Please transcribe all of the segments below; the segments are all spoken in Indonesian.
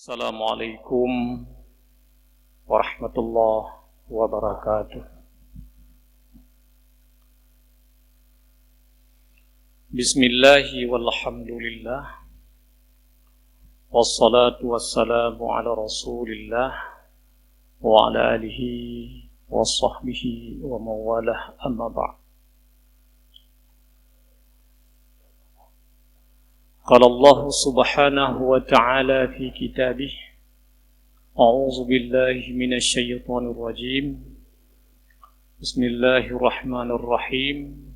Assalamualaikum warahmatullahi wabarakatuh. Bismillahi walhamdulillah, wassalatu wassalamu ala rasulillah wa ala alihi wa sahbihi wa mawalah, amma ba'd. Qala Allah subhanahu wa ta'ala fi kitabih, a'udzu billahi minasy syaithanir rajim. Bismillahirrahmanirrahim.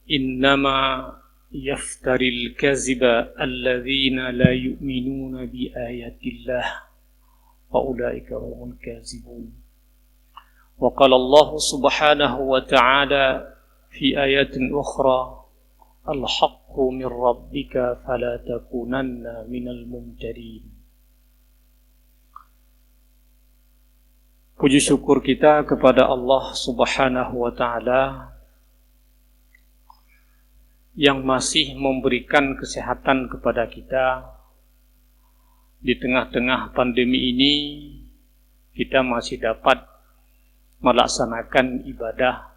Innama yaftaril kaziba alladzina la yu'minuna bi ayatillah wa ulaika humul kazibun. Wa qala Allah subhanahu wa ta'ala fi ayatin ukhra, al-haqqu min rabbika fala takunanna minal mumtarin. Puji syukur kita kepada Allah subhanahu wa ta'ala yang masih memberikan kesehatan kepada kita. Di tengah-tengah pandemi ini kita masih dapat melaksanakan ibadah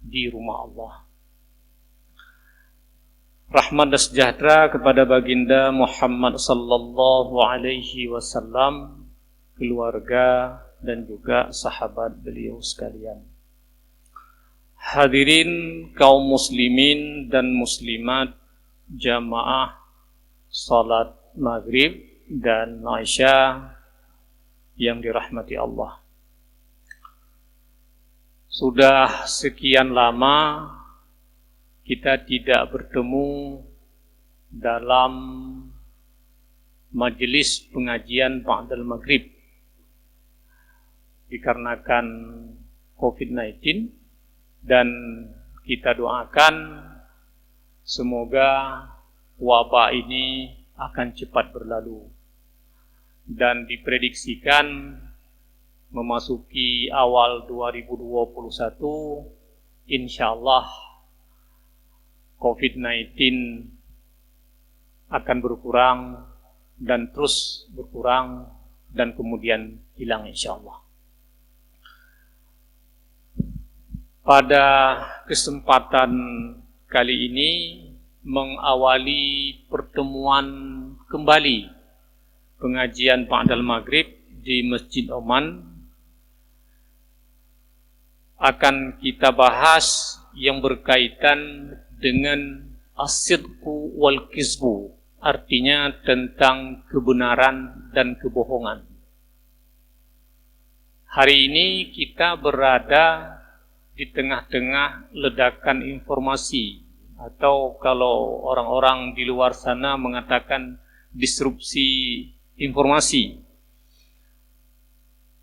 di rumah Allah. Rahmat dan sejahtera kepada baginda Muhammad sallallahu alaihi wasallam, keluarga dan juga sahabat beliau sekalian. Hadirin kaum muslimin dan muslimat jamaah salat maghrib dan Isya yang dirahmati Allah. Sudah sekian lama kita tidak bertemu dalam majelis pengajian ba'dal maghrib dikarenakan COVID-19, dan kita doakan semoga wabah ini akan cepat berlalu, dan diprediksikan memasuki awal 2021 insyaallah COVID-19 akan berkurang dan terus berkurang dan kemudian hilang insyaallah. Pada kesempatan kali ini mengawali pertemuan kembali pengajian ba'dal maghrib di Masjid Oman, akan kita bahas yang berkaitan dengan as-sidqu wal kizbu, artinya tentang kebenaran dan kebohongan. Hari ini kita berada di tengah-tengah ledakan informasi, atau kalau orang-orang di luar sana mengatakan disrupsi informasi.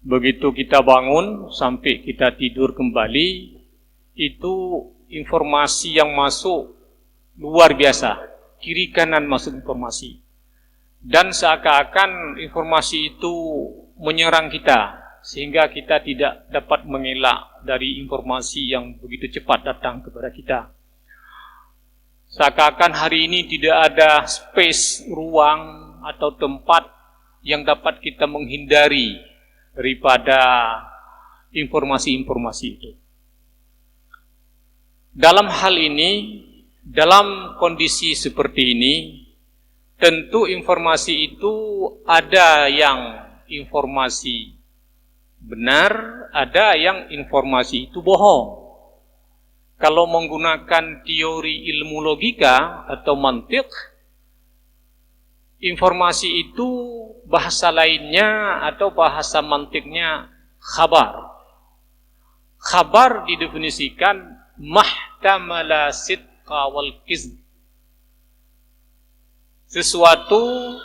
Begitu kita bangun sampai kita tidur kembali, itu informasi yang masuk luar biasa, kiri kanan masuk informasi, dan seakan-akan informasi itu menyerang kita sehingga kita tidak dapat mengelak dari informasi yang begitu cepat datang kepada kita. Seakan-akan hari ini tidak ada space, ruang atau tempat yang dapat kita menghindari daripada informasi-informasi itu. Dalam hal ini, dalam kondisi seperti ini, tentu informasi itu ada yang informasi benar, ada yang informasi itu bohong. Kalau menggunakan teori ilmu logika atau mantik, informasi itu bahasa lainnya atau bahasa mantiknya khabar. Khabar didefinisikan mahtamala sidqa wal kizb, sesuatu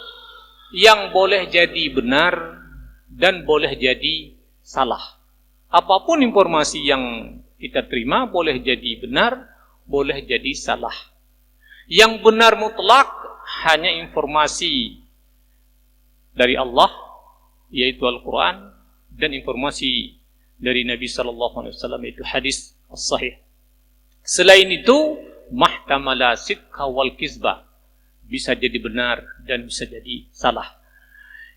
yang boleh jadi benar dan boleh jadi salah. Apapun informasi yang kita terima boleh jadi benar, boleh jadi salah. Yang benar mutlak hanya informasi dari Allah, yaitu Al-Quran, dan informasi dari Nabi SAW, yaitu hadis as-sahih. Selain itu, mahtamala sidqa wal kizba. Bisa jadi benar dan bisa jadi salah.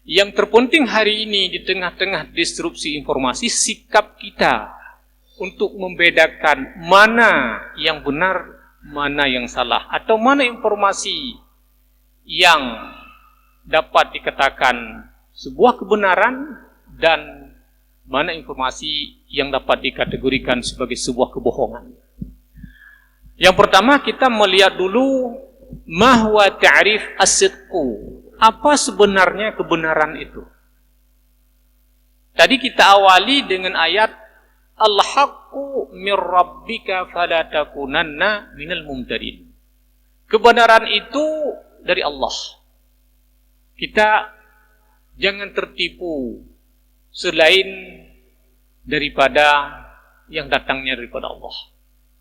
Yang terpenting hari ini di tengah-tengah disrupsi informasi, sikap kita untuk membedakan mana yang benar, mana yang salah, atau mana informasi yang dapat dikatakan sebuah kebenaran dan mana informasi yang dapat dikategorikan sebagai sebuah kebohongan. Yang pertama, kita melihat dulu mahwa ta'rif as-sidqu. Apa sebenarnya kebenaran itu? Tadi kita awali dengan ayat al-haqqu mir rabbika fala takunanna minal mumtarin. Kebenaran itu dari Allah. Kita jangan tertipu selain daripada yang datangnya daripada Allah.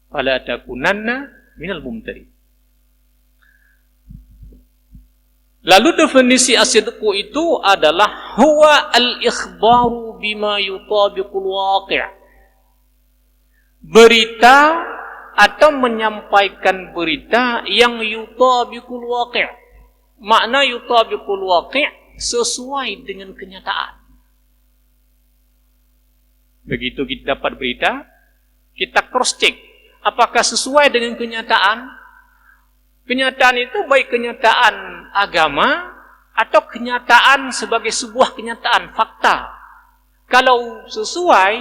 Fala takunanna minal mumtarin. Lalu definisi as-sidqu itu adalah huwa al-ikhbaru bima yutabiqul waqi'. Berita atau menyampaikan berita yang yutabiqul waqi'. Makna yutabiqul waqi' sesuai dengan kenyataan. Begitu kita dapat berita, kita cross check apakah sesuai dengan kenyataan. Kenyataan itu baik kenyataan agama atau kenyataan sebagai sebuah kenyataan fakta. Kalau sesuai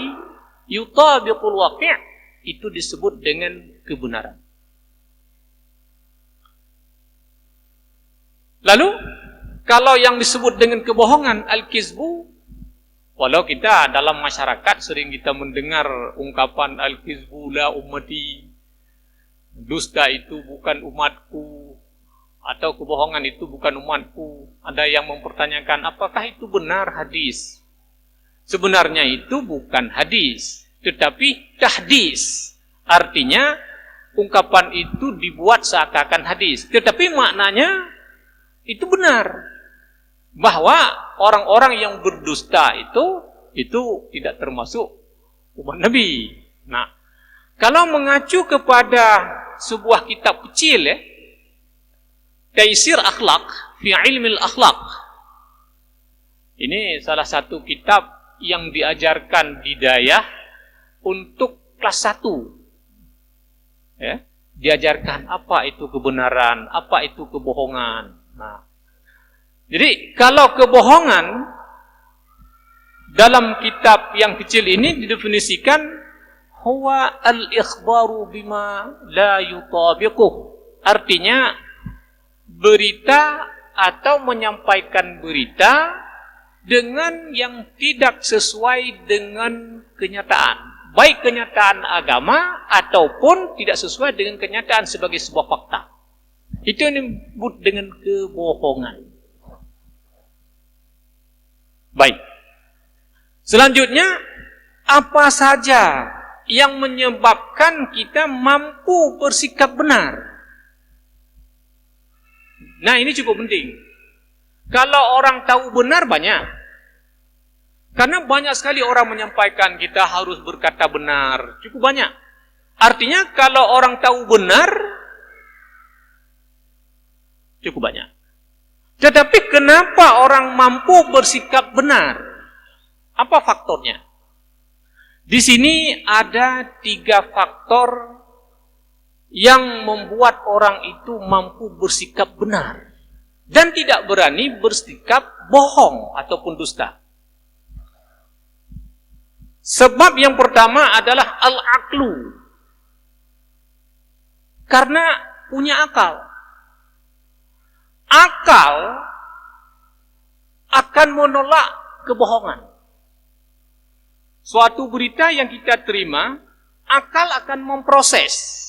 yutabiqul waqi', itu disebut dengan kebenaran. Lalu kalau yang disebut dengan kebohongan, al-kizbu, walau kita dalam masyarakat sering kita mendengar ungkapan al-kizbu la ummati, dusta itu bukan umatku, atau kebohongan itu bukan umatku. Ada yang mempertanyakan apakah itu benar hadis. Sebenarnya itu bukan hadis, tetapi tahdis. Artinya ungkapan itu dibuat seakan-akan hadis, tetapi maknanya itu benar. Bahwa orang-orang yang berdusta itu tidak termasuk umat Nabi. Nah, kalau mengacu kepada sebuah kitab kecil, Taisir Akhlaq fi Ilmil Akhlaq. Ini salah satu kitab yang diajarkan di Dayah untuk kelas 1. Ya, diajarkan apa itu kebenaran, apa itu kebohongan. Nah, jadi kalau kebohongan dalam kitab yang kecil ini didefinisikan huwa al-ikhbaru bima la yutabiquh. Artinya berita atau menyampaikan berita dengan yang tidak sesuai dengan kenyataan. Baik kenyataan agama ataupun tidak sesuai dengan kenyataan sebagai sebuah fakta. Itu yang disebut dengan kebohongan. Baik. Selanjutnya, apa saja yang menyebabkan kita mampu bersikap benar? Nah, ini cukup penting. Kalau orang tahu benar banyak. Karena banyak sekali orang menyampaikan kita harus berkata benar. Cukup banyak. Artinya kalau orang tahu benar, cukup banyak. Tetapi kenapa orang mampu bersikap benar? Apa faktornya? Di sini ada 3 faktor yang membuat orang itu mampu bersikap benar dan tidak berani bersikap bohong ataupun dusta. Sebab yang pertama adalah al-aqlu. Karena punya akal. Akal akan menolak kebohongan. Suatu berita yang kita terima, akal akan memproses.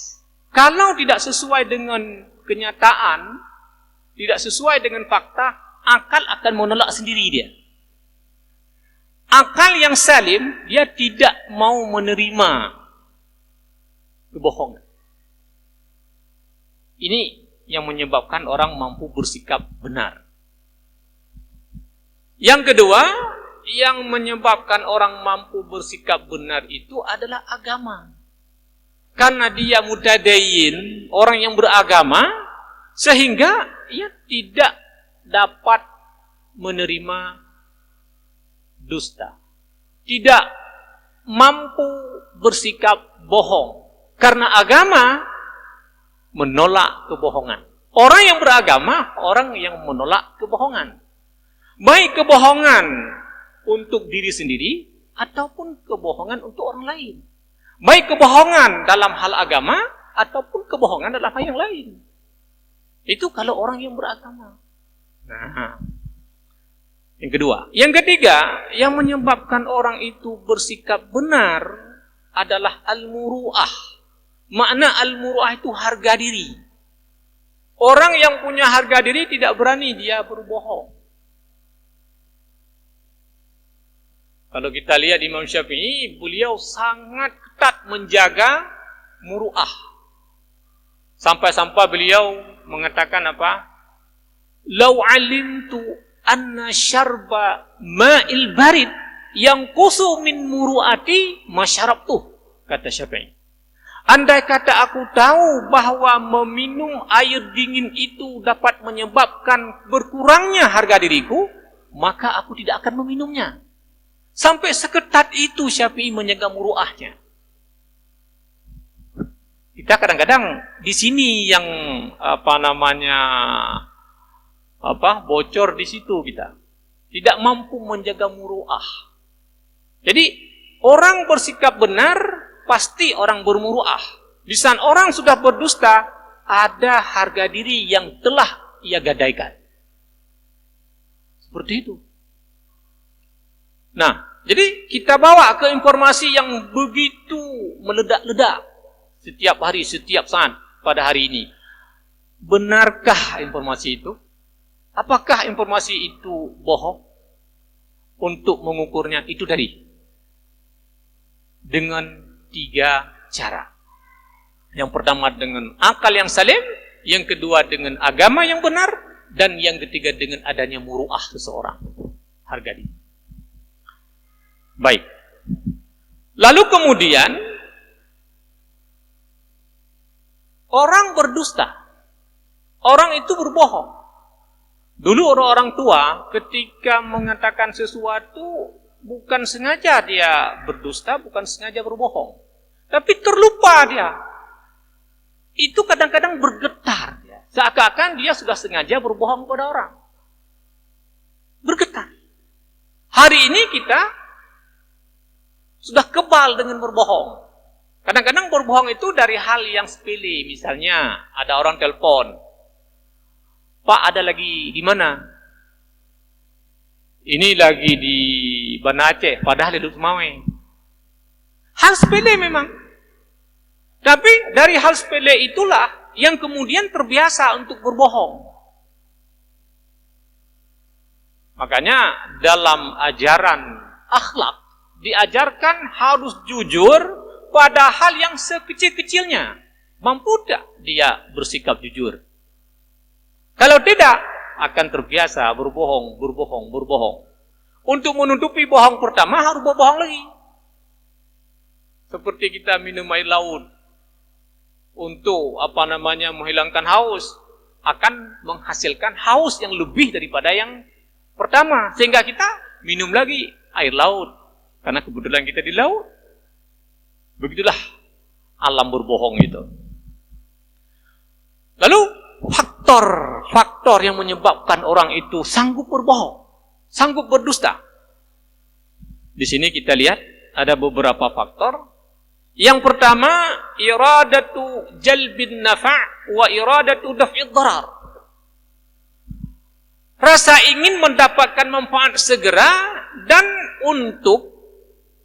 Kalau tidak sesuai dengan kenyataan, tidak sesuai dengan fakta, akal akan menolak sendiri dia. Akal yang salim, dia tidak mau menerima kebohongan. Ini yang menyebabkan orang mampu bersikap benar. Yang kedua, yang menyebabkan orang mampu bersikap benar itu adalah agama. karena dia mutadayin, orang yang beragama, sehingga ia tidak dapat menerima dusta, tidak mampu bersikap bohong, karena agama menolak kebohongan. Orang yang beragama, orang yang menolak kebohongan, baik kebohongan untuk diri sendiri ataupun kebohongan untuk orang lain, baik kebohongan dalam hal agama ataupun kebohongan dalam hal yang lain. Itu kalau orang yang beragama. Nah, yang kedua. Yang ketiga, yang menyebabkan orang itu bersikap benar adalah al-muru'ah. Makna al-muru'ah itu harga diri. Orang yang punya harga diri tidak berani dia berbohong. Kalau kita lihat Imam Syafi'i, beliau sangat ketat menjaga muru'ah. Sampai-sampai beliau mengatakan apa? Lau alimtu anna syarba ma'il barid yang kusu min muru'ati masyarabtuh, kata Syafi'i. Andai kata aku tahu bahwa meminum air dingin itu dapat menyebabkan berkurangnya harga diriku, maka aku tidak akan meminumnya. Sampai seketat itu Syafi'i menjaga muru'ahnya. Kita kadang-kadang di sini yang bocor di situ kita. Tidak mampu menjaga muru'ah. Jadi orang bersikap benar pasti orang bermuru'ah. Di saat orang sudah berdusta, ada harga diri yang telah ia gadaikan. Seperti itu. Nah, jadi kita bawa ke informasi yang begitu meledak-ledak setiap hari, setiap saat pada hari ini. Benarkah informasi itu? Apakah informasi itu bohong? Untuk mengukurnya itu tadi. Dengan 3 cara. Yang pertama dengan akal yang salim, yang kedua dengan agama yang benar, dan yang ketiga dengan adanya muru'ah seseorang. Harga diri. Baik. Lalu kemudian orang berdusta. Orang itu berbohong. Dulu orang-orang tua ketika mengatakan sesuatu bukan sengaja dia berdusta, bukan sengaja berbohong. Tapi terlupa dia. Itu kadang-kadang bergetar. Seakan-akan dia sudah sengaja berbohong kepada orang. Bergetar. Hari ini kita sudah kebal dengan berbohong. Kadang-kadang berbohong itu dari hal yang sepele. Misalnya ada orang telepon. Pak, ada lagi di mana? Ini lagi di Banda Aceh, padahal di Semawe. Hal sepele memang. Tapi dari hal sepele itulah yang kemudian terbiasa untuk berbohong. Makanya dalam ajaran akhlak diajarkan harus jujur pada hal yang sekecil-kecilnya. Mampu tak dia bersikap jujur? Kalau tidak, akan terbiasa berbohong. Untuk menutupi bohong pertama, harus berbohong lagi. Seperti kita minum air laut. Untuk, menghilangkan haus. Akan menghasilkan haus yang lebih daripada yang pertama. Sehingga kita minum lagi air laut. Karena kebetulan kita di laut. Begitulah alam berbohong itu. Lalu, faktor yang menyebabkan orang itu sanggup berbohong, sanggup berdusta. Di sini kita lihat ada beberapa faktor. Yang pertama, iradatu jalbin nafa' wa iradatu daf'id darar. Rasa ingin mendapatkan manfaat segera dan untuk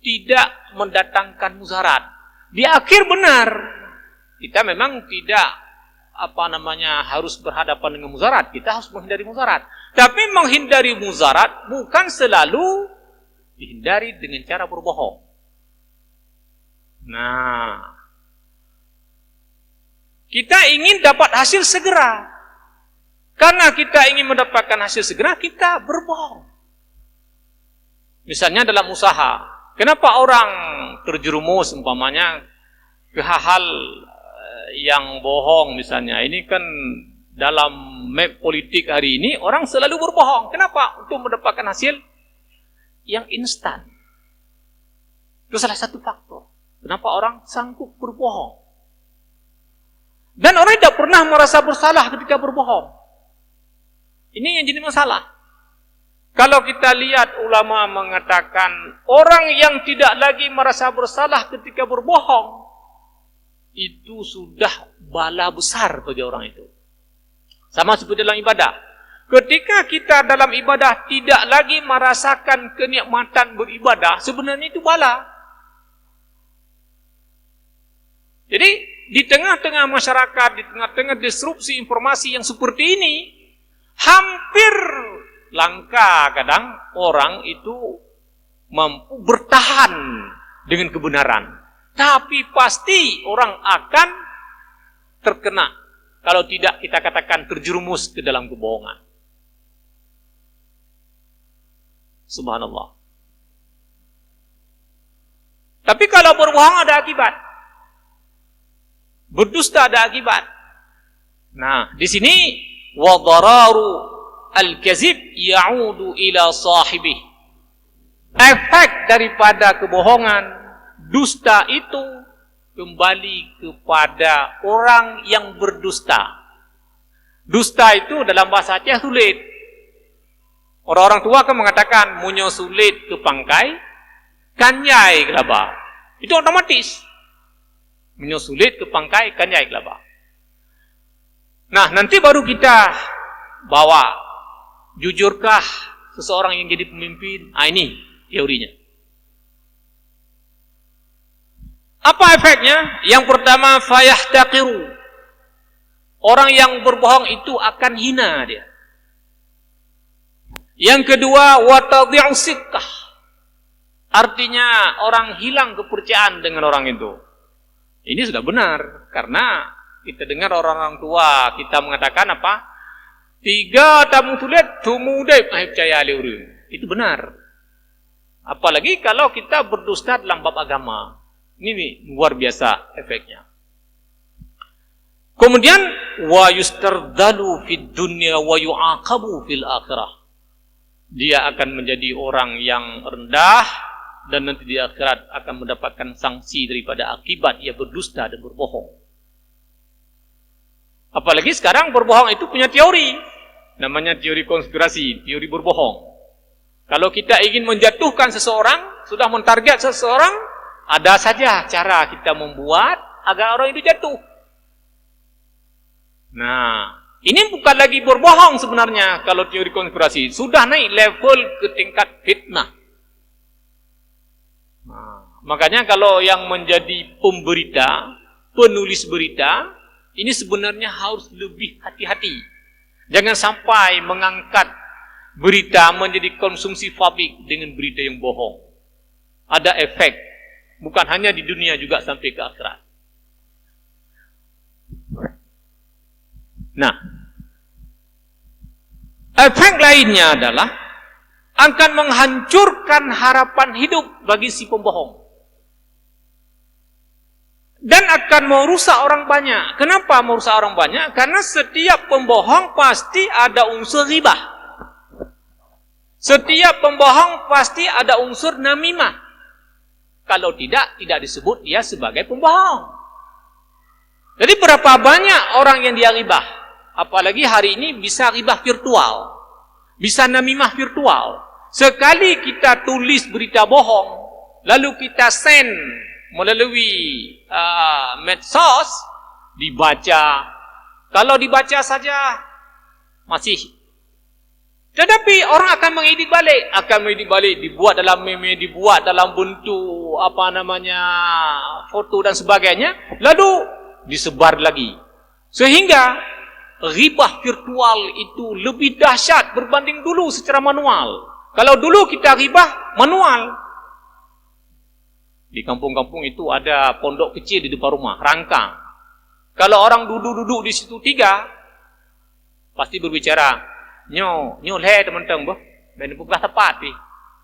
tidak mendatangkan mudarat. Di akhir benar, kita memang tidak harus berhadapan dengan mudarat. Kita harus menghindari mudarat. Tapi menghindari mudarat bukan selalu dihindari dengan cara berbohong. Nah, kita ingin dapat hasil segera. Karena kita ingin mendapatkan hasil segera, kita berbohong. Misalnya dalam usaha. Kenapa orang terjerumus umpamanya ke hal-hal yang bohong misalnya. Ini kan dalam map politik hari ini orang selalu berbohong. Kenapa? Untuk mendapatkan hasil yang instan. Itu salah satu faktor. Kenapa orang sanggup berbohong. Dan orang tidak pernah merasa bersalah ketika berbohong. Ini yang jadi masalah. Kalau kita lihat ulama mengatakan orang yang tidak lagi merasa bersalah ketika berbohong, itu sudah bala besar bagi orang itu. Sama seperti dalam ibadah. Ketika kita dalam ibadah tidak lagi merasakan kenikmatan beribadah, sebenarnya itu bala. Jadi di tengah-tengah masyarakat, di tengah-tengah disrupsi informasi yang seperti ini, hampir langka kadang orang itu mampu bertahan dengan kebenaran. Tapi pasti orang akan terkena. Kalau tidak kita katakan terjerumus ke dalam kebohongan. Subhanallah. Tapi kalau berbohong ada akibat. Berdusta ada akibat. Nah, di sini wa dararu al-kazib ya'udu ila sahibih. Efek daripada kebohongan, dusta itu kembali kepada orang yang berdusta. Dusta itu dalam bahasa Aceh sulit. Orang-orang tua kan mengatakan munyo sulit ke pangkai, kanyai kelaba. Itu otomatis. Munyo sulit ke pangkai, kanyai kelaba. Nah, nanti baru kita bawa, jujurkah seseorang yang jadi pemimpin? Ini teorinya. Apa efeknya? Yang pertama, fayahtaqiru. Orang yang berbohong itu akan hina dia. Yang kedua, watadhi'u sikkah. Artinya orang hilang kepercayaan dengan orang itu. Ini sudah benar, karena kita dengar orang-orang tua kita mengatakan apa? 3 tamu tulet tumudai percaya liur. Itu benar. Apalagi kalau kita berdusta dalam bab agama. Ini luar biasa efeknya. Kemudian wa yustardalu fid dunya wa yu'aqabu fil akhirah. Dia akan menjadi orang yang rendah dan nanti di akhirat akan mendapatkan sanksi daripada akibat ia berdusta dan berbohong. Apalagi sekarang berbohong itu punya teori. Namanya teori konspirasi, teori berbohong. Kalau kita ingin menjatuhkan seseorang, sudah mentarget seseorang, ada saja cara kita membuat agar orang itu jatuh. Nah, ini bukan lagi berbohong sebenarnya kalau teori konspirasi. Sudah naik level ke tingkat fitnah. Nah, makanya kalau yang menjadi pemberita, penulis berita, ini sebenarnya harus lebih hati-hati. Jangan sampai mengangkat berita menjadi konsumsi publik dengan berita yang bohong. Ada efek. Bukan hanya di dunia, juga sampai ke akhirat. Nah, efek lainnya adalah akan menghancurkan harapan hidup bagi si pembohong. Dan akan merusak orang banyak. Kenapa merusak orang banyak? Karena setiap pembohong pasti ada unsur ghibah. Setiap pembohong pasti ada unsur namimah. Kalau tidak disebut dia sebagai pembohong. Jadi berapa banyak orang yang dia ghibah? Apalagi hari ini bisa ghibah virtual. Bisa namimah virtual. Sekali kita tulis berita bohong, lalu kita send melalui medsos, dibaca. Kalau dibaca saja masih. Tetapi orang akan mengedit balik, dibuat dalam meme, dibuat dalam bentuk foto dan sebagainya, lalu disebar lagi. Sehingga ghibah virtual itu lebih dahsyat berbanding dulu secara manual. Kalau dulu kita ghibah manual, di kampung-kampung itu ada pondok kecil di depan rumah, rangkang. Kalau orang duduk-duduk di situ 3, pasti berbicara, nyo le teman-teman boh, dan bukan tepat pi.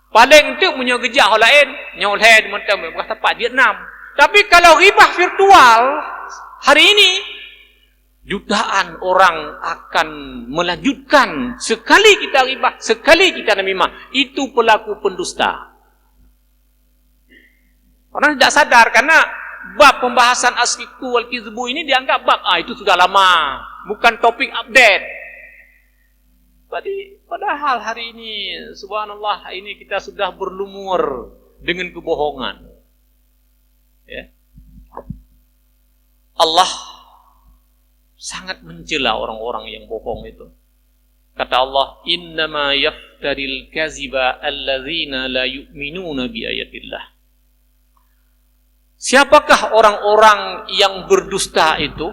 Paling tu punya gejak orang lain, nyo le teman-teman bukan tepat dia 6. Tapi kalau ghibah virtual, hari ini jutaan orang akan melanjutkan. Sekali kita ghibah, sekali kita namimah, itu pelaku pendusta. Orang tidak sadar karena bab pembahasan asyiku wal kizbu ini dianggap bab itu sudah lama, bukan topik update. Padahal hari ini, subhanallah, ini kita sudah berlumur dengan kebohongan. Ya. Allah sangat mencela orang-orang yang bohong itu. Kata Allah, innama yaftaril kaziba allazina la yu'minuna bi ayatillah. Siapakah orang-orang yang berdusta itu?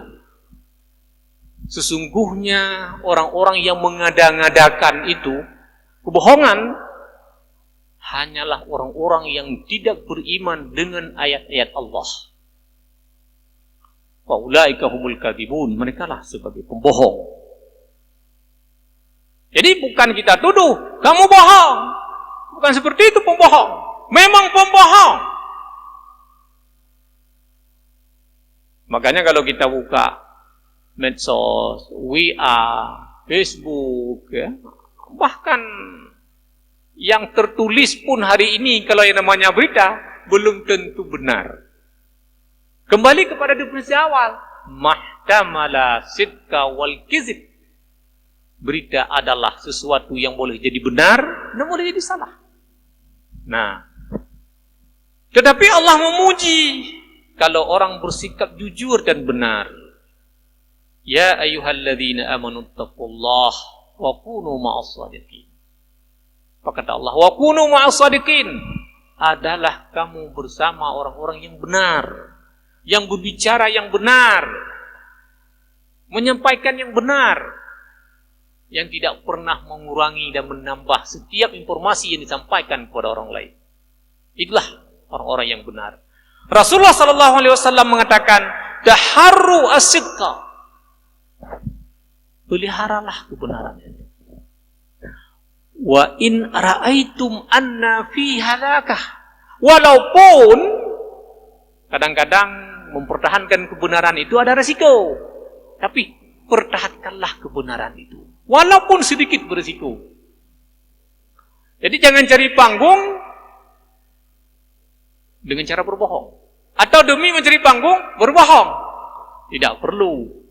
Sesungguhnya orang-orang yang mengada-ngadakan itu kebohongan hanyalah orang-orang yang tidak beriman dengan ayat-ayat Allah. Wa ulaika humul kadzibun, merekalah sebagai pembohong. Jadi bukan kita tuduh kamu bohong. Bukan seperti itu pembohong. Memang pembohong. Makanya kalau kita buka medsos, WA, Facebook, ya, bahkan yang tertulis pun hari ini kalau yang namanya berita belum tentu benar. Kembali kepada definisi awal, mahtamala sidqa wal kizib. Berita adalah sesuatu yang boleh jadi benar dan boleh jadi salah. Nah, tetapi Allah memuji kalau orang bersikap jujur dan benar. Ya ayyuhalladzina amanu taqullaha wa kunu ma'as shadiqin. Apa kata Allah? Wa kunu ma'as shadiqin. Adalah kamu bersama orang-orang yang benar, yang berbicara yang benar, menyampaikan yang benar, yang tidak pernah mengurangi dan menambah setiap informasi yang disampaikan kepada orang lain. Itulah orang-orang yang benar. Rasulullah SAW mengatakan, daharru as-sidqa. Peliharalah kebenaran itu. Wa in ra'aitum anna fi halakah. Walaupun kadang-kadang mempertahankan kebenaran itu ada resiko. Tapi pertahankanlah kebenaran itu. Walaupun sedikit berisiko. Jadi jangan cari panggung dengan cara berbohong. Atau demi mencari panggung berbohong. Tidak perlu.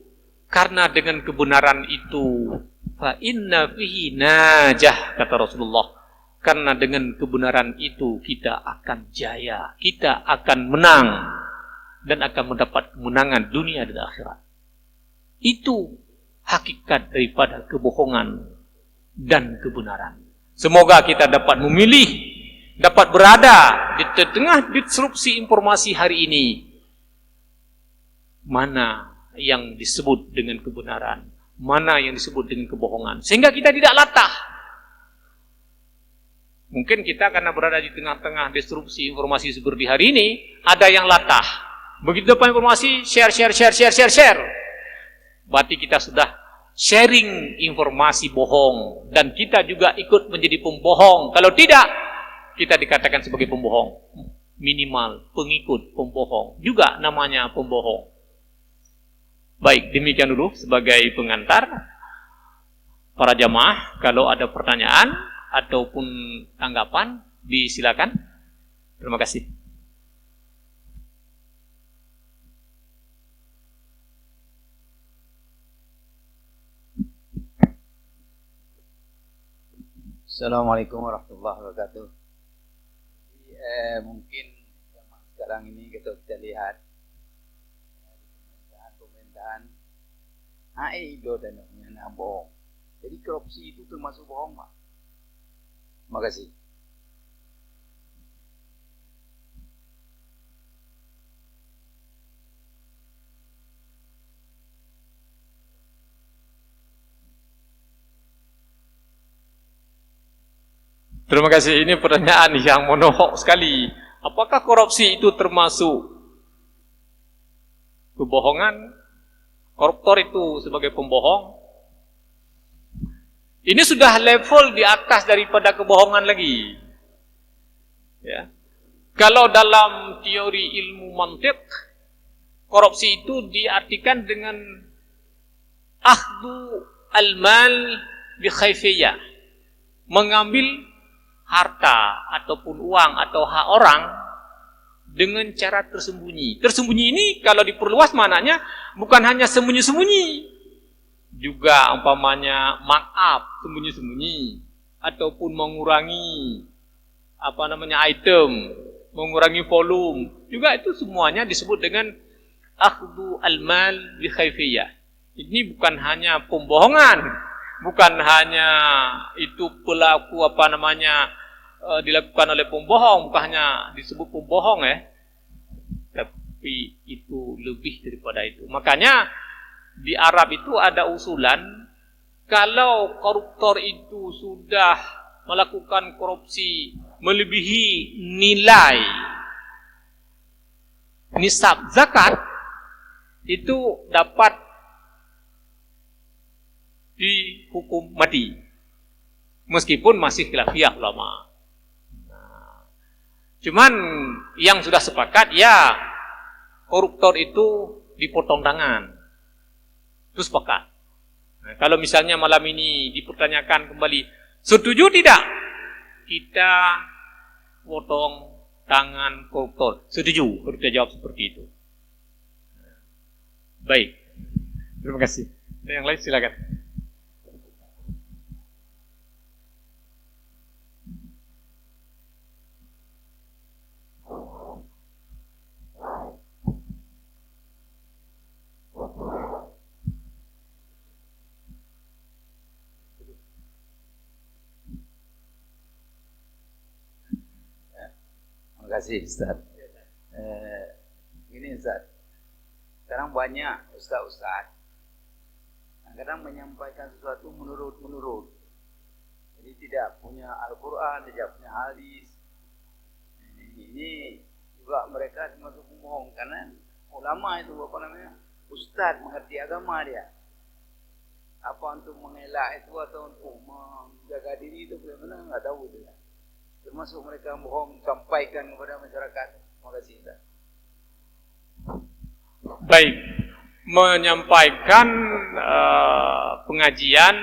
Karena dengan kebenaran itu fa inna fihi najah, kata Rasulullah. Karena dengan kebenaran itu kita akan jaya, kita akan menang dan akan mendapat kemenangan dunia dan akhirat. Itu hakikat daripada kebohongan dan kebenaran. Semoga kita dapat memilih, dapat berada di tengah disrupsi informasi hari ini. Mana yang disebut dengan kebenaran, mana yang disebut dengan kebohongan, sehingga kita tidak latah. Mungkin kita karena berada di tengah-tengah disrupsi informasi seperti hari ini, ada yang latah. Begitu dapat informasi, share. Berarti kita sudah sharing informasi bohong, dan kita juga ikut menjadi pembohong. Kalau tidak, kita dikatakan sebagai pembohong. Minimal pengikut pembohong, juga namanya pembohong. Baik, demikian dulu sebagai pengantar. Para jamaah, kalau ada pertanyaan ataupun tanggapan, disilakan. Terima kasih. Assalamualaikum warahmatullahi wabarakatuh. Mungkin sekarang ini kita lihat pemerintahan itu dan namanya bohong. Jadi korupsi itu termasuk bohong, Pak. Terima kasih. Terima kasih. Ini pertanyaan yang menohok sekali. Apakah korupsi itu termasuk kebohongan? Koruptor itu sebagai pembohong? Ini sudah level di atas daripada kebohongan lagi. Ya. Kalau dalam teori ilmu mantiq, korupsi itu diartikan dengan akhdu al-mal bi khaifiyah, mengambil harta ataupun uang atau hak orang dengan cara tersembunyi. Tersembunyi ini kalau diperluas maknanya bukan hanya sembunyi-sembunyi, juga umpamanya mark up sembunyi-sembunyi, ataupun mengurangi item, mengurangi volume, juga itu semuanya disebut dengan akhdu al-mal bi khaifiyah. Ini bukan hanya pembohongan, bukan hanya itu pelaku dilakukan oleh pembohong, bukan hanya disebut pembohong tapi itu lebih daripada itu. Makanya di Arab itu ada usulan, kalau koruptor itu sudah melakukan korupsi melebihi nilai nisab zakat, itu dapat dihukum mati, meskipun masih khilafiyah ulama. Cuman yang sudah sepakat, ya koruptor itu dipotong tangan, itu sepakat. Nah, kalau misalnya malam ini dipertanyakan kembali, setuju tidak kita potong tangan koruptor? Setuju, kalau kita jawab seperti itu. Baik, terima kasih. Yang lain silakan. Terima kasih Ustaz. Gini Ustaz, sekarang banyak ustaz-ustaz kadang menyampaikan sesuatu menurut. Jadi tidak punya Al-Quran, tidak punya hadis. Ini juga mereka termasuk pembohong, karena ulama itu ustaz mengerti agama dia. Apa untuk mengelak itu atau untuk menjaga diri itu benar-benar nggak tahu dia. Termasuk mereka bohong sampaikan kepada masyarakat. Terima kasih Ustaz. Baik, menyampaikan pengajian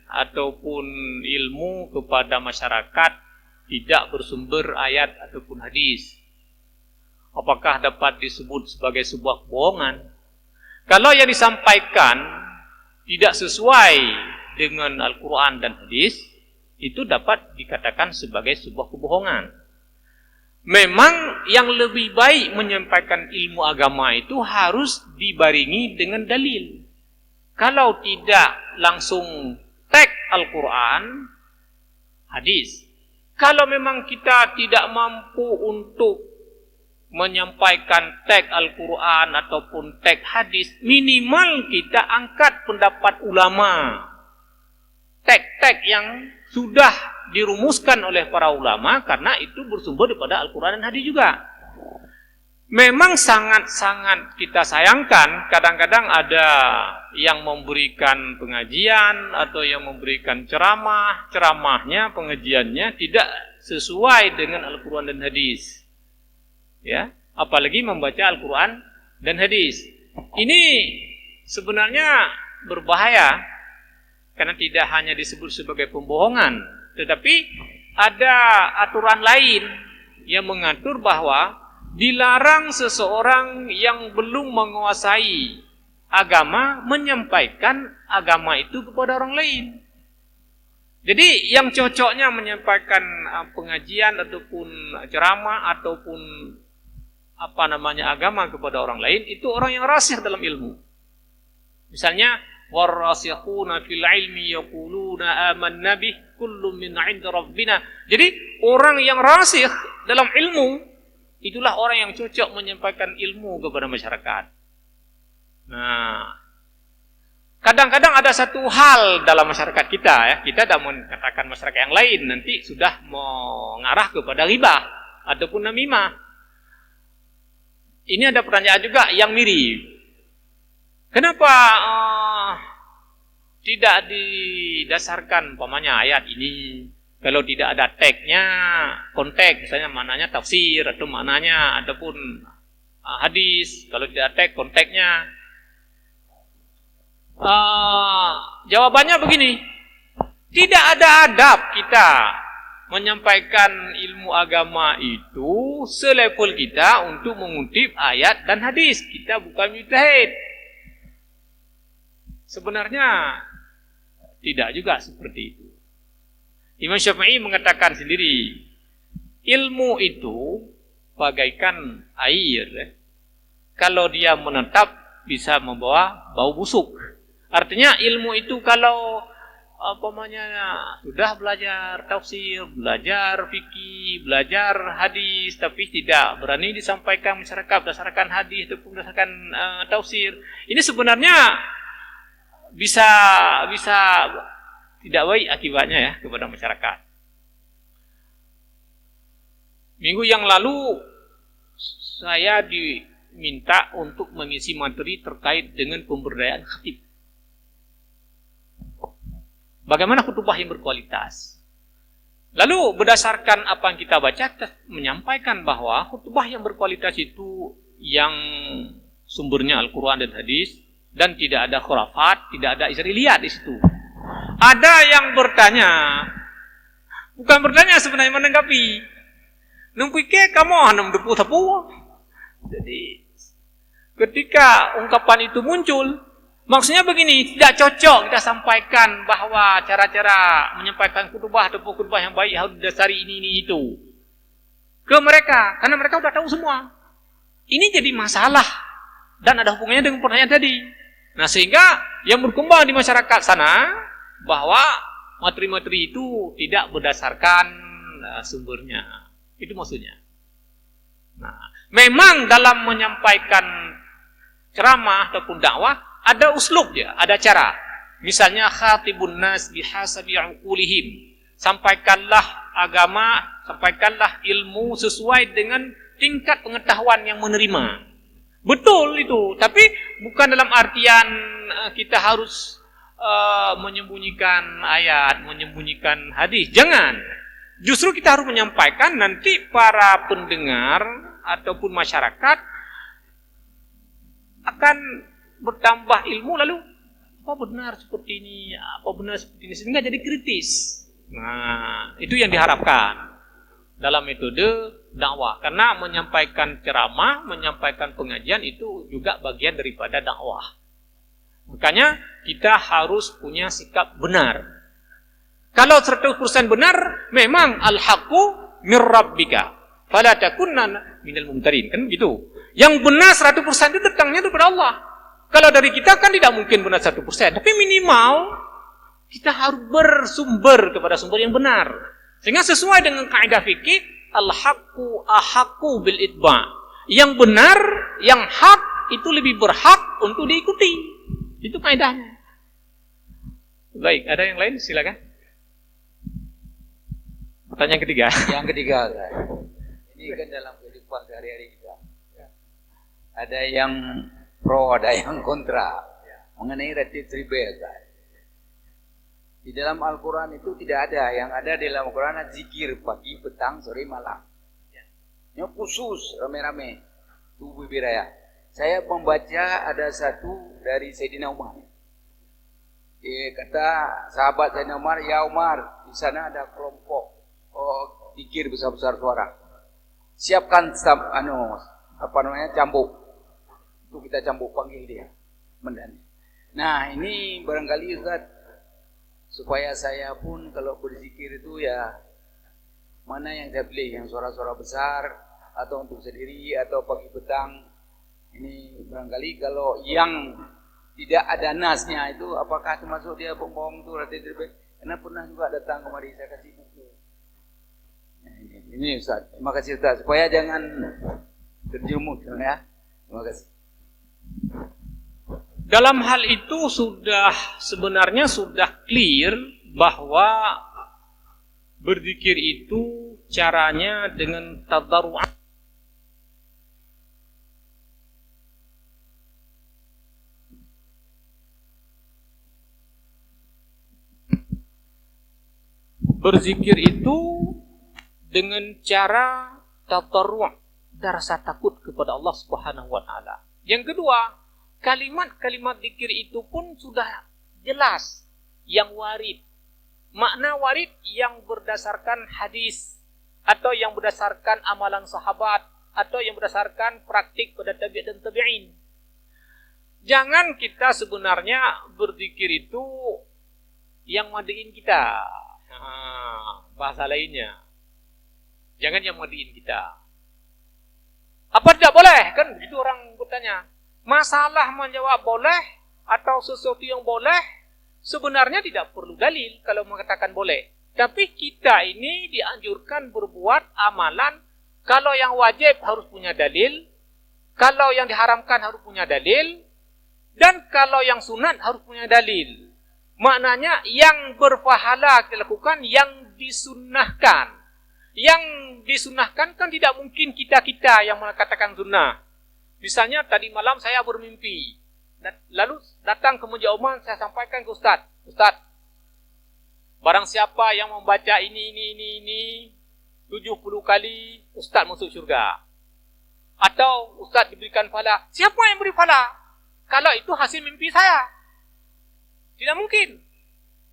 ataupun ilmu kepada masyarakat tidak bersumber ayat ataupun hadis, apakah dapat disebut sebagai sebuah kebohongan? Kalau yang disampaikan tidak sesuai dengan Al-Quran dan hadis, itu dapat dikatakan sebagai sebuah kebohongan. Memang yang lebih baik menyampaikan ilmu agama itu harus dibaringi dengan dalil. Kalau tidak langsung teks Al-Quran, hadis. Kalau memang kita tidak mampu untuk menyampaikan teks Al-Quran ataupun teks hadis, minimal kita angkat pendapat ulama. Teks-teks yang sudah dirumuskan oleh para ulama, karena itu bersumber daripada Al-Quran dan hadis juga. Memang sangat-sangat kita sayangkan, kadang-kadang ada yang memberikan pengajian atau yang memberikan ceramahnya, pengajiannya tidak sesuai dengan Al-Quran dan hadis. Ya, apalagi membaca Al-Quran dan hadis. Ini sebenarnya berbahaya, karena tidak hanya disebut sebagai pembohongan, tetapi ada aturan lain yang mengatur bahwa dilarang seseorang yang belum menguasai agama menyampaikan agama itu kepada orang lain. Jadi yang cocoknya menyampaikan pengajian ataupun ceramah ataupun agama kepada orang lain itu orang yang rasikh dalam ilmu. Misalnya warasikhuna fil ilmi yaquluna amanna bih kullun min 'inda rabbina. Jadi orang yang rasikh dalam ilmu itulah orang yang cocok menyampaikan ilmu kepada masyarakat. Nah, kadang-kadang ada satu hal dalam masyarakat kita, ya, kita tidak mengatakan masyarakat yang lain, nanti sudah mengarah kepada ghibah ataupun namimah. Ini ada pertanyaan juga yang mirip. Kenapa tidak didasarkan umpamanya ayat ini, Kalau tidak ada tagnya, konteks, misalnya maknanya tafsir atau maknanya ataupun hadis. Kalau tidak tag konteksnya, jawabannya begini: tidak ada adab kita menyampaikan ilmu agama itu selevel kita untuk mengutip ayat dan hadis. Kita bukan mujtahid. Sebenarnya tidak juga seperti itu. Imam Syafi'i mengatakan sendiri, ilmu itu bagaikan air. Kalau dia menetap bisa membawa bau busuk. Artinya ilmu itu kalau sudah belajar tafsir, belajar fikih, belajar hadis, tapi tidak berani disampaikan masyarakat berdasarkan hadis ataupun berdasarkan tafsir, ini sebenarnya bisa tidak baik akibatnya ya kepada masyarakat. Minggu yang lalu saya diminta untuk mengisi materi terkait dengan pemberdayaan khatib. Bagaimana khutbah yang berkualitas? Lalu berdasarkan apa yang kita baca, kita menyampaikan bahwa khutbah yang berkualitas itu yang sumbernya Al-Quran dan hadis, dan tidak ada khurafat, tidak ada Israiliyat di situ. Ada yang bertanya, bukan bertanya sebenarnya, menanggapi. Numpike kamu hanam depu-tepu. Jadi ketika ungkapan itu muncul, maksudnya begini, tidak cocok kita sampaikan bahwa cara-cara menyampaikan khutbah atau khutbah yang baik harus didasari ini itu ke mereka, karena mereka sudah tahu semua. Ini jadi masalah dan ada hubungannya dengan pertanyaan tadi. Nah, sehingga yang berkembang di masyarakat sana bahwa materi-materi itu tidak berdasarkan sumbernya. Itu maksudnya. Nah, memang dalam menyampaikan ceramah ataupun dakwah ada uslub ya, ada cara. Misalnya khatibun nas bihasabi uqulihim. Sampaikanlah agama, sampaikanlah ilmu sesuai dengan tingkat pengetahuan yang menerima. Betul itu, tapi bukan dalam artian kita harus menyembunyikan ayat, menyembunyikan hadis. Jangan. Justru kita harus menyampaikan, nanti para pendengar ataupun masyarakat akan bertambah ilmu, lalu apa benar seperti ini, apa benar seperti ini, sehingga jadi kritis. Nah, itu yang diharapkan dalam metode dakwah, karena menyampaikan ceramah, menyampaikan pengajian itu juga bagian daripada dakwah. Makanya kita harus punya sikap benar. Kalau 100% benar, memang al-haqqu mir rabbika fala takunanna minal mumtarin, kan gitu. Yang benar 100% itu datangnya daripada Allah. Kalau dari kita kan tidak mungkin benar 100%, tapi minimal kita harus bersumber kepada sumber yang benar. Sehingga sesuai dengan kaidah fikih, al-haqqu ahaqqu bil itba'. Yang benar, yang hak itu lebih berhak untuk diikuti. Itu kaidahnya. Baik, ada yang lain? Silakan. Pertanyaan ketiga. Yang ketiga, ini kan dalam kehidupan sehari-hari kita. Ada yang pro, ada yang kontra mengenai retreat rebel. Di dalam Al-Quran itu tidak ada. Yang ada di dalam Al-Quran zikir pagi, petang, sore, malam. Yang khusus rame-rame tubuh biraya. Saya membaca ada satu dari Sayyidina Umar. Kata sahabat Sayyidina Umar, ya Umar, di sana ada kelompok zikir besar-besar suara. Siapkan cambuk. Untuk kita cambuk, panggil dia. Mendani. Nah, ini barangkali Ustaz, supaya saya pun kalau berzikir itu ya mana yang saya pilih, yang suara-suara besar atau untuk sendiri atau pagi petang. Ini barangkali kalau yang tidak ada nasnya itu, apakah termasuk dia bohong itu rati terbaik? Karena pernah juga datang kemari saya kasih buku. Nah, ini Ustaz, terima kasih Ustaz, supaya jangan terjerumus ya. Terima kasih. Dalam hal itu sebenarnya sudah clear bahwa berzikir itu caranya dengan tadarru'an. berzikir itu dengan cara tadarru', rasa takut kepada Allah Subhanahu wa taala. Yang kedua, kalimat-kalimat zikir itu pun sudah jelas yang warid. Makna warid yang berdasarkan hadis atau yang berdasarkan amalan sahabat atau yang berdasarkan praktik pada tabi'in dan tabi'in. Jangan kita sebenarnya berzikir itu yang madiin kita. Bahasa lainnya. Jangan yang madiin kita. Apa tidak boleh? Kan begitu orang bertanya. Masalah menjawab boleh atau sesuatu yang boleh sebenarnya tidak perlu dalil kalau mengatakan boleh. Tapi kita ini dianjurkan berbuat amalan. Kalau yang wajib harus punya dalil. Kalau yang diharamkan harus punya dalil. Dan kalau yang sunat harus punya dalil. Maknanya yang berpahala kita lakukan yang disunnahkan. Yang disunnahkan kan tidak mungkin kita-kita yang mengatakan sunnah. Misalnya tadi malam saya bermimpi. Lalu datang ke meja umum, saya sampaikan ke Ustaz. Ustaz, barang siapa yang membaca ini 70 kali, Ustaz masuk syurga. Atau Ustaz diberikan pahala. Siapa yang beri pahala? Kalau itu hasil mimpi saya. Tidak mungkin.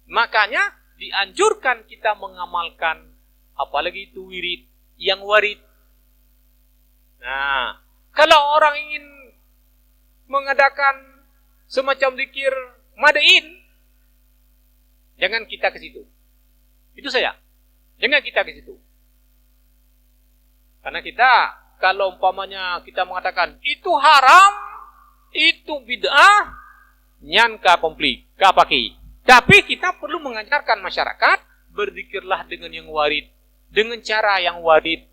Makanya dianjurkan kita mengamalkan, apalagi itu wirid, yang warid. Nah, kalau orang ingin mengadakan semacam zikir madain, jangan kita ke situ. Itu saya. Jangan kita ke situ. Karena kita, kalau umpamanya kita mengatakan itu haram, itu bid'ah, nyan ka komplit, ka paki. Tapi kita perlu mengajarkan masyarakat berzikirlah dengan yang warid, dengan cara yang warid.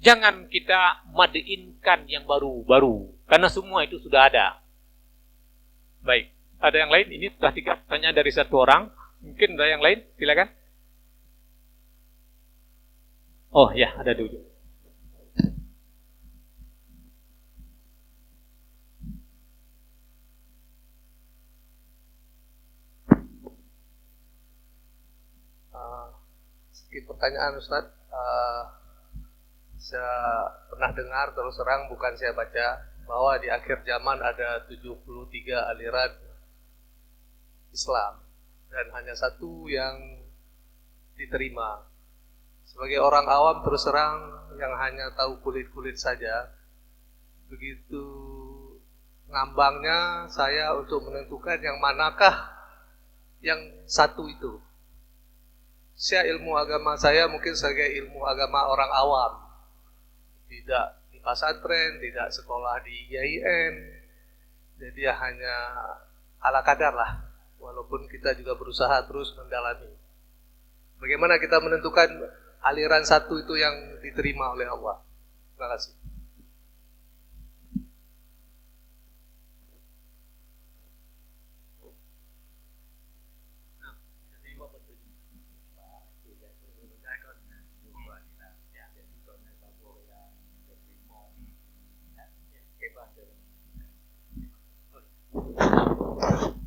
Jangan kita madainkan yang baru-baru, karena semua itu sudah ada. Baik, ada yang lain? Ini sudah 3 pertanyaan dari 1 orang. Mungkin ada yang lain? Silakan. Oh ya, ada dulu. Sedikit pertanyaan Ustaz. Saya pernah dengar, terus terang bukan saya baca, bahwa di akhir zaman ada 73 aliran Islam dan hanya 1 yang diterima. Sebagai orang awam terus terang yang hanya tahu kulit-kulit saja, begitu ngambangnya saya untuk menentukan yang manakah yang 1 itu. Saya ilmu agama saya mungkin sebagai ilmu agama orang awam, tidak di pesantren, tidak sekolah di IAIN, jadi hanya ala kadar lah, walaupun kita juga berusaha terus mendalami. Bagaimana kita menentukan aliran 1 itu yang diterima oleh Allah? Terima kasih.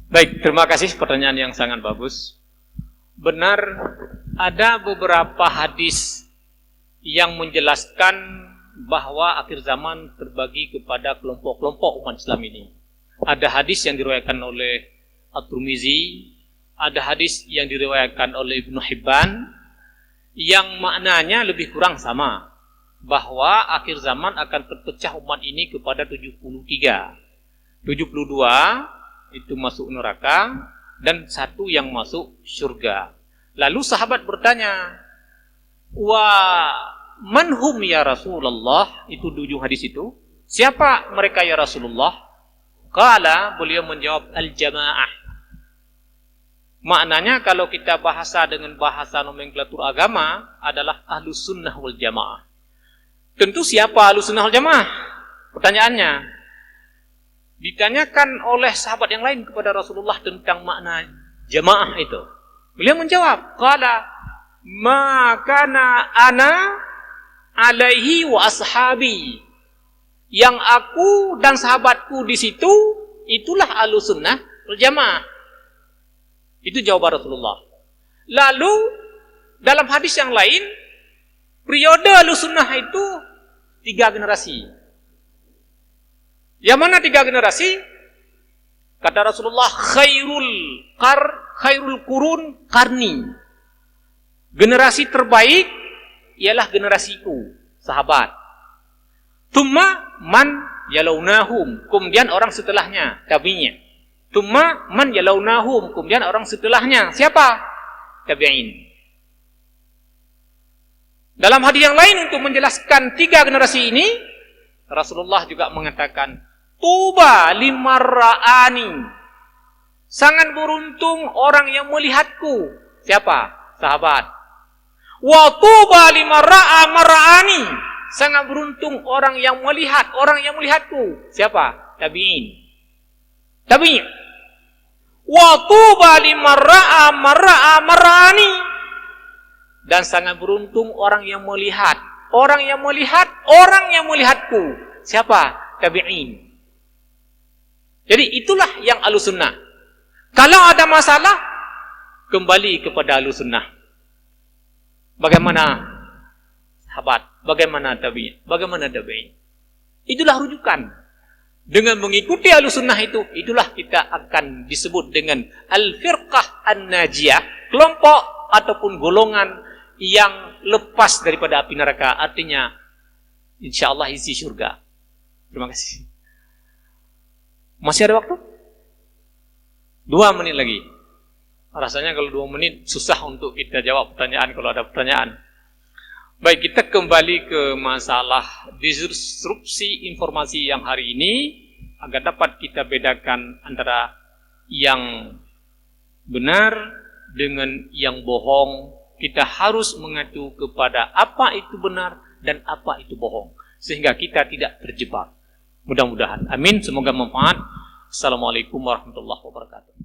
Baik, terima kasih pertanyaan yang sangat bagus. Benar, ada beberapa hadis yang menjelaskan bahwa akhir zaman terbagi kepada kelompok-kelompok umat Islam ini. Ada hadis yang diriwayatkan oleh At-Tirmizi, ada hadis yang diriwayatkan oleh Ibnu Hibban, yang maknanya lebih kurang sama, bahwa akhir zaman akan terpecah umat ini kepada 73. 72 itu masuk neraka dan 1 yang masuk surga. Lalu sahabat bertanya, wa manhum ya Rasulullah? Itu 7 hadis itu. Siapa mereka ya Rasulullah? Qala, beliau menjawab, al-jamaah. Maknanya kalau kita bahasa dengan bahasa nomenklatur agama adalah ahlus sunnah wal jamaah. Tentu siapa ahlus sunnah wal jamaah? Pertanyaannya, ditanyakan oleh sahabat yang lain kepada Rasulullah tentang makna jamaah itu. Beliau menjawab, qala ma kana ana alaihi wa ashabi. Yang aku dan sahabatku di situ, itulah ahlus sunnah wal jamaah. Itu jawaban Rasulullah. Lalu Dalam hadis yang lain, periode Ahlussunnah itu 3 generasi. Yang mana 3 generasi? Kata Rasulullah, khairul qurun qarni. Generasi terbaik ialah generasiku, sahabat. Tsumma man yalawnahum, kemudian orang setelahnya, tabi'in. Tsumma man yalawnahum, kemudian orang setelahnya, siapa? Tabi'in. Dalam hadis yang lain untuk menjelaskan 3 generasi ini, Rasulullah juga mengatakan, tuba limarra'ani. Sangat beruntung orang yang melihatku. Siapa? Sahabat. Wa tuba limarra'a marra'ani. Sangat beruntung orang yang melihatku. Siapa? Tabi'in. Tabi'in. Wa tuba limarra'a marra'ani. Dan sangat beruntung orang yang melihatku. Siapa? Tabi'in. Jadi itulah yang Ahlussunnah. Kalau ada masalah, kembali kepada Ahlussunnah. Bagaimana sahabat? Bagaimana tabi'in? Bagaimana tabi'in? Itulah rujukan. Dengan mengikuti Ahlussunnah itu, itulah kita akan disebut dengan al-firqah an-najiyah, kelompok ataupun golongan yang lepas daripada api neraka, artinya insyaallah isi surga. Terima kasih. Masih ada waktu? 2 menit lagi. Rasanya kalau 2 menit susah untuk kita jawab pertanyaan kalau ada pertanyaan. Baik, kita kembali ke masalah disrupsi informasi yang hari ini agar dapat kita bedakan antara yang benar dengan yang bohong. Kita harus mengacu kepada apa itu benar dan apa itu bohong, sehingga kita tidak terjebak. Mudah-mudahan. Amin. Semoga manfaat. Assalamualaikum warahmatullahi wabarakatuh.